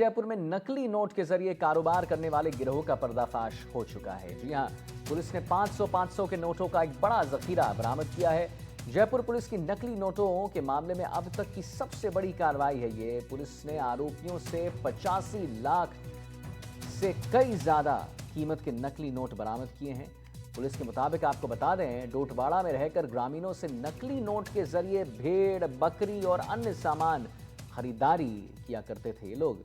जयपुर में नकली नोट के जरिए कारोबार करने वाले गिरोह का पर्दाफाश हो चुका है। जी हां, पुलिस ने 500 के नोटों का एक बड़ा जखीरा बरामद किया है। जयपुर पुलिस की नकली नोटों के मामले में अब तक की सबसे बड़ी कार्रवाई है ये। पुलिस ने आरोपियों से 85 लाख से कई ज्यादा कीमत के नकली नोट बरामद किए हैं। पुलिस के मुताबिक आपको बता दें, डोटवाड़ा में रहकर ग्रामीणों से नकली नोट के जरिए भेड़, बकरी और अन्य सामान खरीदारी किया करते थे ये लोग।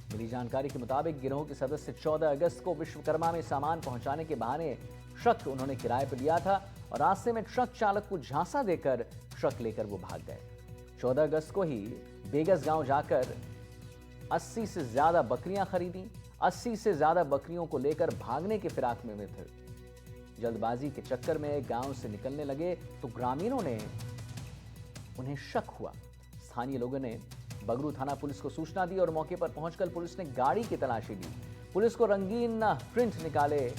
मिली जानकारी के मुताबिक गिरोह के सदस्य 14 अगस्त को विश्वकर्मा में सामान पहुंचाने के बहाने ट्रक उन्होंने किराए पर लिया था और रास्ते में ट्रक चालक को झांसा देकर ट्रक लेकर वो भाग गए। 14 अगस्त को ही बेगस गांव जाकर 80 से ज्यादा बकरियां खरीदी। 80 से ज्यादा बकरियों को लेकर भागने के फिराक में थे। जल्दबाजी के चक्कर में गांव से निकलने लगे तो ग्रामीणों ने उन्हें शक हुआ। स्थानीय लोगों ने बगरू थाना पुलिस को सूचना दी और मौके पर पहुंचकर पुलिस ने गाड़ी की तलाशी ली। पुलिस को रंगीन प्रिंट निकाले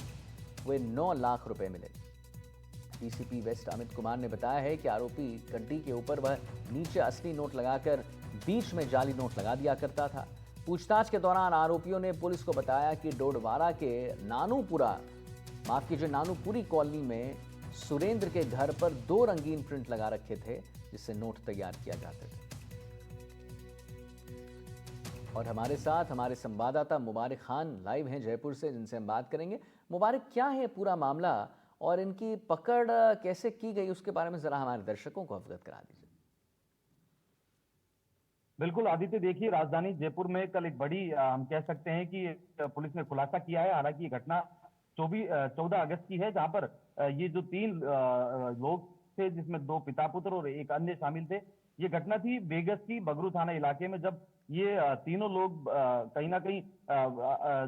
हुए 9 लाख रुपए मिले। डीसीपी वेस्ट अमित कुमार ने बताया है कि आरोपी गड्डी के ऊपर वह नीचे असली नोट लगाकर बीच में जाली नोट लगा दिया करता था। पूछताछ के दौरान आरोपियों ने पुलिस को बताया कि डोडवाड़ा के नानूपुरी कॉलोनी में सुरेंद्र के घर पर 2 रंगीन प्रिंट लगा रखे थे जिससे नोट तैयार किया जाते थे। और हमारे साथ हमारे संवाददाता मुबारक खान लाइव हैं जयपुर से, जिनसे हम बात करेंगे। मुबारक, क्या है पूरा मामला और इनकी पकड़ कैसे की गई उसके बारे में जरा हमारे दर्शकों को अवगत करा दीजिए। बिल्कुल आदित्य, देखिए राजधानी जयपुर में कल एक बड़ी हम कह सकते हैं कि पुलिस ने खुलासा किया है। हालांकि ये घटना 14 अगस्त की है, जहां पर ये जो 3 लोग थे, जिसमें 2 पिता पुत्र और एक अन्य शामिल थे। ये घटना थी बेगस की बगरू थाना इलाके में, जब ये तीनों लोग कहीं ना कहीं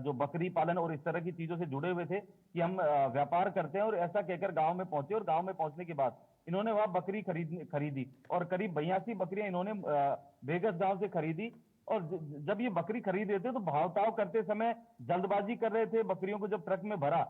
जो बकरी पालन और इस तरह की चीजों से जुड़े हुए थे कि हम व्यापार करते हैं, और ऐसा कहकर गांव में पहुंचे। और गांव में पहुंचने के बाद इन्होंने वहां बकरी खरीदी और करीब 82 बकरियां इन्होंने बेगस गांव से खरीदी। और जब ये बकरी खरीद रहे थे तो भाव-ताव करते समय जल्दबाजी कर रहे थे। बकरियों को जब ट्रक में भरा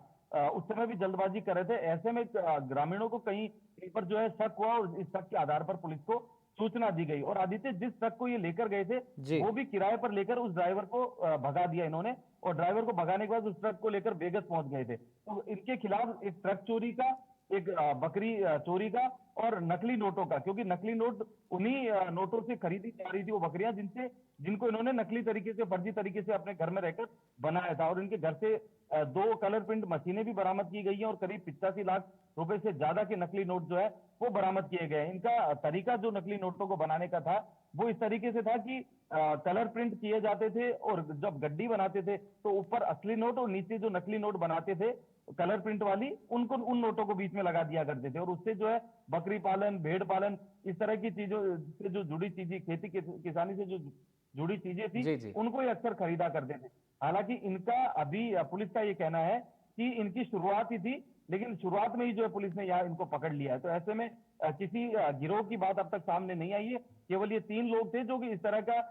उस समय भी जल्दबाजी कर रहे थे। ऐसे में ग्रामीणों को कहीं पर जो है शक हुआ और इस शक के आधार पर पुलिस को सूचना दी गई। और आदित्य, जिस ट्रक को ये लेकर गए थे वो भी किराए पर लेकर उस ड्राइवर को भगा दिया इन्होंने, और ड्राइवर को भगाने के बाद उस ट्रक को लेकर बेगस पहुंच गए थे। तो इनके खिलाफ एक ट्रक चोरी का, एक बकरी चोरी का और नकली नोटों का, क्योंकि नकली नोट उन्हीं नोटों से खरीदी जा रही थी वो बकरियां जिनको इन्होंने नकली तरीके से, फर्जी तरीके से अपने घर में रहकर बनाया था। और इनके घर से 2 कलर प्रिंट मशीनें भी बरामद की गई हैं और करीब 85 लाख रुपए से ज्यादा के नकली नोट जो है वो बरामद किए गए। इनका तरीका जो नकली नोटों को बनाने का था वो इस तरीके से था कि कलर प्रिंट किए जाते थे, और जब गड्डी बनाते थे तो ऊपर असली नोट और नीचे जो नकली नोट बनाते थे कलर प्रिंट वाली, उनको उन नोटों को बीच में लगा दिया करते थे। और उससे जो है बकरी पालन, भेड़ पालन, इस तरह की चीजों से जो जुड़ी चीजें, खेती किसानी से जो जुड़ी चीजें थी, उनको ये अक्सर खरीदा करते थे। हालांकि इनका अभी पुलिस का ये कहना है कि इनकी शुरुआत ही थी, लेकिन शुरुआत में ही जो है पुलिस ने यहाँ इनको पकड़ लिया है। तो ऐसे में किसी गिरोह की बात अब तक सामने नहीं आई है। केवल ये 3 लोग थे जो कि इस तरह का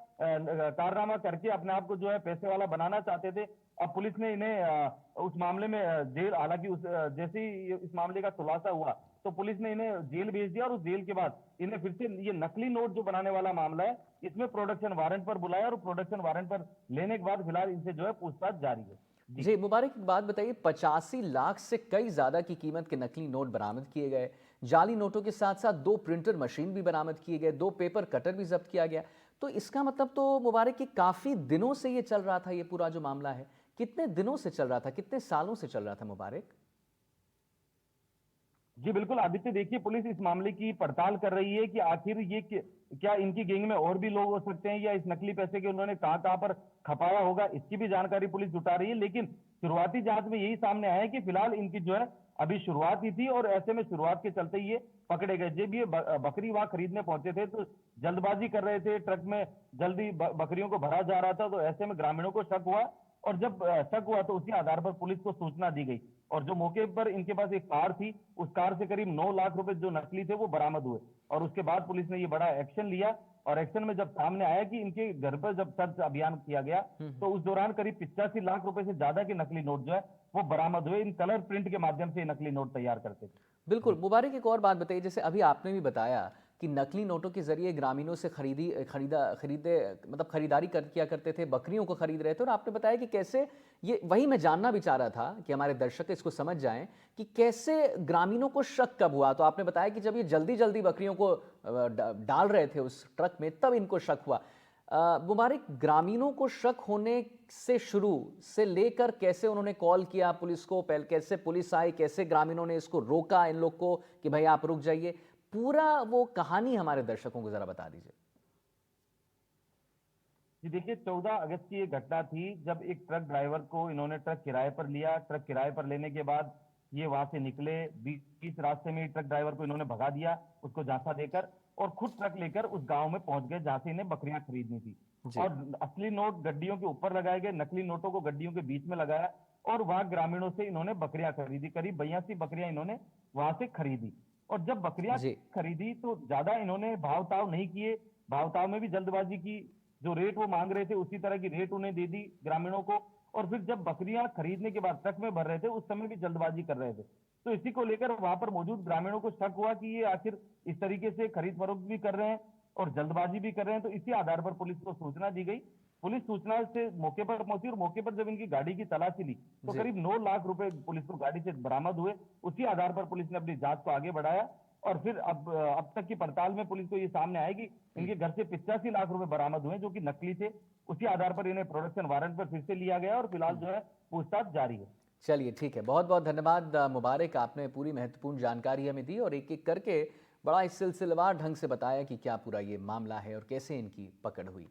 कारनामा करके अपने आप को जो है पैसे वाला बनाना चाहते थे। अब पुलिस ने इन्हें उस मामले में जेल, हालांकि जैसे ही इस मामले का खुलासा हुआ तो पुलिस ने इन्हें जेल भेज दिया, और उस जेल के बाद इन्हें फिर से ये नकली नोट जो बनाने वाला मामला है इसमें प्रोडक्शन वारंट पर बुलाया, और प्रोडक्शन वारंट पर लेने के बाद फिलहाल इनसे जो है पूछताछ जारी है। जी मुबारक, एक बात बताइए, 85 लाख से कई ज्यादा की कीमत के नकली नोट बरामद किए गए। जाली नोटों के साथ साथ 2 प्रिंटर मशीन भी बरामद किए गए, 2 पेपर कटर भी जब्त किया गया। तो इसका मतलब तो मुबारक कि काफी दिनों से ये चल रहा था, ये पूरा जो मामला है कितने दिनों से चल रहा था, कितने सालों से चल रहा था मुबारक? जी बिल्कुल आदित्य, देखिए पुलिस इस मामले की पड़ताल कर रही है कि आखिर ये क्या इनकी गैंग में और भी लोग हो सकते हैं, या इस नकली पैसे के उन्होंने कहां कहां पर खपाया होगा, इसकी भी जानकारी पुलिस जुटा रही है। लेकिन शुरुआती जांच में यही सामने आया है कि फिलहाल इनकी जो है अभी शुरुआत ही थी, और ऐसे में शुरुआत के चलते ये पकड़े गए। जब ये बकरी वहां खरीदने पहुंचे थे तो जल्दबाजी कर रहे थे, ट्रक में जल्दी बकरियों को भरा जा रहा था, तो ऐसे में ग्रामीणों को शक हुआ, और जब शक हुआ तो उसी आधार पर पुलिस को सूचना दी गई। और जो मौके पर इनके पास एक कार थी, उस कार से करीब 9 लाख रुपए जो नकली थे वो बरामद हुए। और उसके बाद पुलिस ने ये बड़ा एक्शन लिया, और एक्शन में जब सामने आया कि इनके घर पर जब सर्च अभियान किया गया तो उस दौरान करीब 85 लाख रुपए से ज्यादा के नकली नोट जो है वो बरामद हुए। इन कलर प्रिंट के माध्यम से नकली नोट तैयार करते थे। बिल्कुल मुबारक, एक और बात बताइए, जैसे अभी आपने भी बताया कि नकली नोटों के जरिए ग्रामीणों से खरीदारी किया करते थे, बकरियों को खरीद रहे थे। और आपने बताया कि कैसे, ये वही मैं जानना भी चाह रहा था कि हमारे दर्शक इसको समझ जाएं कि कैसे ग्रामीणों को शक कब हुआ। तो आपने बताया कि जब ये जल्दी जल्दी बकरियों को डाल रहे थे उस ट्रक में, तब इनको शक हुआ। मुबारक, ग्रामीणों को शक होने से शुरू से लेकर कैसे उन्होंने कॉल किया पुलिस को, पहले कैसे पुलिस आई, कैसे ग्रामीणों ने इसको रोका इन लोग को कि भाई आप रुक जाइए, पूरा वो कहानी हमारे दर्शकों को जरा बता दीजिए। जी देखिए, 14 अगस्त की ये घटना थी जब एक ट्रक ड्राइवर को इन्होंने ट्रक किराए पर लिया। ट्रक किराए पर लेने के बाद ये वहां से निकले, बीच रास्ते में ही ट्रक ड्राइवर को इन्होंने भगा दिया, उसको झांसा देकर, और खुद ट्रक लेकर उस गांव में पहुंच गए जहां से इन्हें बकरियां खरीदनी थी। जी। और असली नोट गड्डियों के ऊपर लगाए गए, नकली नोटों को गड्डियों के बीच में लगाया, और वहां ग्रामीणों से इन्होंने बकरियां खरीदी। करीब 82 बकरियां इन्होंने वहां से खरीदी। और जब बकरियां जी। खरीदी तो ज्यादा इन्होंने भाव ताव नहीं किए, भाव ताव में भी जल्दबाजी की। जो रेट वो मांग रहे थे उसी तरह की रेट उन्हें दे दी ग्रामीणों को। और फिर जब बकरियां खरीदने के बाद ट्रक में भर रहे थे उस समय भी जल्दबाजी कर रहे थे। तो इसी को लेकर वहां पर मौजूद ग्रामीणों को शक हुआ कि ये आखिर इस तरीके से खरीद फरोख्त भी कर रहे हैं और जल्दबाजी भी कर रहे हैं। तो इसी आधार पर पुलिस को सूचना दी गई। पुलिस सूचना से मौके पर पहुंची, और मौके पर जब इनकी गाड़ी की तलाशी ली तो जी। करीब 9 लाख रुपए पुलिस को गाड़ी से बरामद हुए। उसी आधार पर पुलिस ने अपनी जांच को आगे बढ़ाया, और फिर अब तक की पड़ताल में पुलिस को ये सामने आया कि इनके घर से 85 लाख रुपए बरामद हुए जो कि नकली थे। उसी आधार पर इन्हें प्रोडक्शन वारंट पर फिर से लिया गया, और फिलहाल जो है पूछताछ जारी है। चलिए ठीक है, बहुत बहुत धन्यवाद मुबारक, आपने पूरी महत्वपूर्ण जानकारी हमें दी और एक एक करके बड़ा ही सिलसिलेवार ढंग से बताया कि क्या पूरा ये मामला है और कैसे इनकी पकड़ हुई।